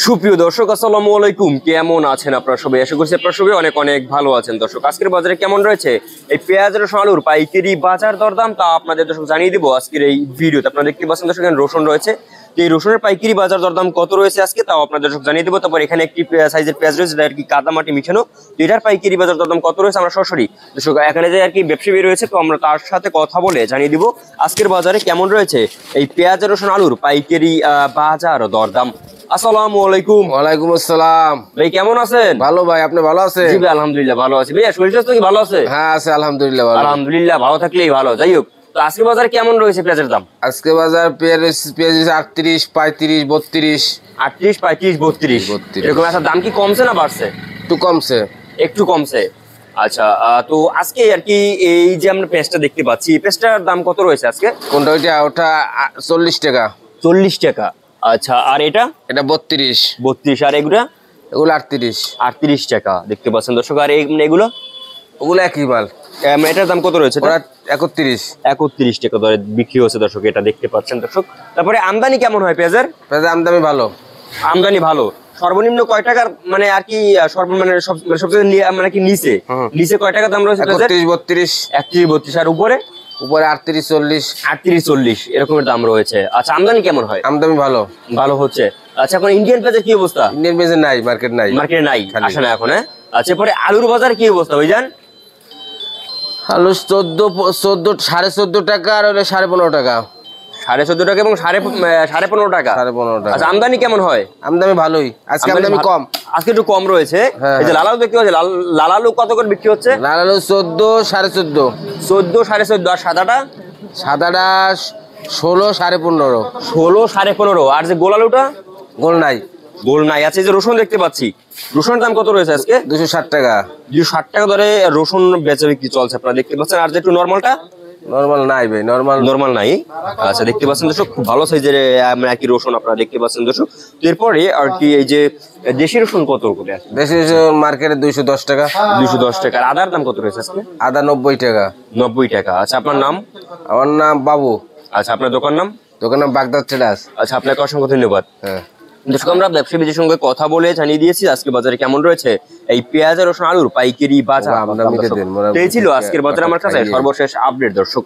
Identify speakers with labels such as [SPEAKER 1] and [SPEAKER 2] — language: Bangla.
[SPEAKER 1] সুপ্রিয় দর্শক, আসসালামু আলাইকুম। কেমন আছেন আপনারা সবাই? আশা করছি আপনারা সবাই অনেক অনেক ভালো আছেন। দর্শক, আজকের বাজারে কেমন রয়েছে এই পেঁয়াজ রসুন আলুর পাইকারি বাজার দরদাম তা আপনাদের দর্শক জানিয়ে দিব আজকের এই ভিডিওতে। আপনারা দেখতে পাচ্ছেন দর্শক, এখানে রসুন রয়েছে। এই রসুনের পাইকারি বাজার দরদাম কত রয়েছে আজকে তাও আপনাদের দর্শক জানিয়ে দেবো। তারপর এখানে একটি সাইজের পেঁয়াজ রয়েছে যেটা আর কি কাদামাটি মিশানো, এটার পাইকারি বাজার দরদাম কত রয়েছে আমরা সরাসরি দর্শক এখানে যে আর কি ব্যবসায়ী রয়েছে, তো আমরা তার সাথে কথা বলে জানিয়ে দিব আজকের বাজারে কেমন রয়েছে এই পেঁয়াজ রসুন আলুর পাইকারি বাজার দরদাম। আসসালামু আলাইকুম।
[SPEAKER 2] ওয়ালাইকুম আসসালাম।
[SPEAKER 1] ভাই কেমন আছেন?
[SPEAKER 2] ভালো ভাই, আপনি ভালো আছেন?
[SPEAKER 1] জি ভাই, আলহামদুলিল্লাহ ভালো আছি। ভাইয়া শরীর স্বাস্থ্য কি ভালো আছে?
[SPEAKER 2] হ্যাঁ আছে, আলহামদুলিল্লাহ ভালো।
[SPEAKER 1] আলহামদুলিল্লাহ ভালো থাকলেই ভালো। যাই হোক, তো আজকের বাজারে কেমন রয়েছে পেঁয়াজের দাম?
[SPEAKER 2] আজকে বাজার পেঁয়াজ 38, 35, 32।
[SPEAKER 1] 38, 35, 32 এরকম। একটা দাম কি কমছে না বাড়ছে?
[SPEAKER 2] একটু কমছে।
[SPEAKER 1] একটু কমছে। আচ্ছা, তো আজকে আর কি এই যে আমরা পেঁয়াজটা দেখতে পাচ্ছি, এই পেঁয়াজটার দাম কত রয়েছে আজকে?
[SPEAKER 2] কোনটা? ওটা 40 টাকা।
[SPEAKER 1] 40 টাকা। আচ্ছা, আর এটা?
[SPEAKER 2] এটা 32।
[SPEAKER 1] 32। আর এগুলা?
[SPEAKER 2] এগুলো 38।
[SPEAKER 1] 38 টাকা দেখতে পাচ্ছেন দর্শক। আর এগুলো?
[SPEAKER 2] ওগুলো একই মাল।
[SPEAKER 1] এটার দাম কত রয়েছে?
[SPEAKER 2] ওরা 31।
[SPEAKER 1] 31 টাকা দরে বিক্রি হচ্ছে দর্শক, এটা দেখতে পাচ্ছেন দর্শক। তারপরে আমদানি কেমন হয় পেঁয়াজের?
[SPEAKER 2] পেঁয়াজের আমদানি ভালো।
[SPEAKER 1] আমদানি ভালো। সর্বনিম্ন কয় টাকার মানে আর কি সবচেয়ে মানে কি নিচে কয় টাকা দাম রয়েছে?
[SPEAKER 2] 31, 32।
[SPEAKER 1] 31, 32। আর উপরে?
[SPEAKER 2] উপরে 38, 40।
[SPEAKER 1] 38, 40 এরকমের দাম রয়েছে। আচ্ছা, আমদানি কেমন হয়?
[SPEAKER 2] আমদানি ভালো।
[SPEAKER 1] ভালো হচ্ছে। আচ্ছা, এখন ইন্ডিয়ান পেঁয়াজের কি অবস্থা?
[SPEAKER 2] ইন্ডিয়ান পেঁয়াজের নাই, মার্কেট নাই।
[SPEAKER 1] মার্কেটে নাই, আসে না এখন। আচ্ছা, পরে আলুর বাজার কি অবস্থা ভাইজান?
[SPEAKER 2] আলু 14.5 টাকা, আর হলো 15.5 টাকা।
[SPEAKER 1] 14.5 টাকা এবং 15.5 টাকা।
[SPEAKER 2] 15.5 টাকা।
[SPEAKER 1] আচ্ছা, আমদানি কেমন হয়?
[SPEAKER 2] আমদানি ভালোই, আজকে আমদানি কম।
[SPEAKER 1] আজকে একটু কম রয়েছে।
[SPEAKER 2] হ্যাঁ,
[SPEAKER 1] এই যে লাল আলু দেখতে পাচ্ছি, লাল আলু কত করে বিক্রি হচ্ছে?
[SPEAKER 2] লাল আলু 14, 14.5।
[SPEAKER 1] 14, 14.5। আর সাদাটা?
[SPEAKER 2] সাদাটা 16, 15.5।
[SPEAKER 1] 16, 15.5। আর যে গোল আলুটা?
[SPEAKER 2] গোল নাই।
[SPEAKER 1] গোল নাই। আচ্ছা, এই যে রসুন দেখতে পাচ্ছি, রসুনের দাম কত রয়েছে আজকে?
[SPEAKER 2] 260 টাকা।
[SPEAKER 1] 260 টাকা ধরে রসুন বেচা বিক্রি চলছে, আপনারা দেখতে পাচ্ছেন। আর যে একটু নর্মালটা?
[SPEAKER 2] নরমাল নাই ভাই,
[SPEAKER 1] নরমাল নাই। আচ্ছা, দেখতে পাচ্ছেন দর্শক, খুব ভালো সাইজের আর কি রসুন আপনারা দেখতে পাচ্ছেন দর্শক। এরপরে আর কি এই যে দেশি রসুন কত করে আছে?
[SPEAKER 2] দেশি মার্কেটে 210 টাকা।
[SPEAKER 1] 210 টাকা। আর আদার দাম কত রয়েছে আজকে?
[SPEAKER 2] আদা 90 টাকা।
[SPEAKER 1] 90 টাকা। আচ্ছা, আপনার নাম?
[SPEAKER 2] আমার নাম বাবু।
[SPEAKER 1] আচ্ছা, আপনার দোকান নাম?
[SPEAKER 2] দোকান নাম বাগদাদ ট্রেডার্স।
[SPEAKER 1] আচ্ছা, আপনাকে অসংখ্য ধন্যবাদ।
[SPEAKER 2] হ্যাঁ
[SPEAKER 1] দর্শক, আমরা ব্যবসায়ীদের সঙ্গে কথা বলে জানিয়ে দিয়েছি আজকে বাজারে কেমন রয়েছে এই পেঁয়াজ রসুন আলুর পাইকারি বাজার। এই ছিল আজকের বাজারে আমার কাছে সর্বশেষ আপডেট দর্শক।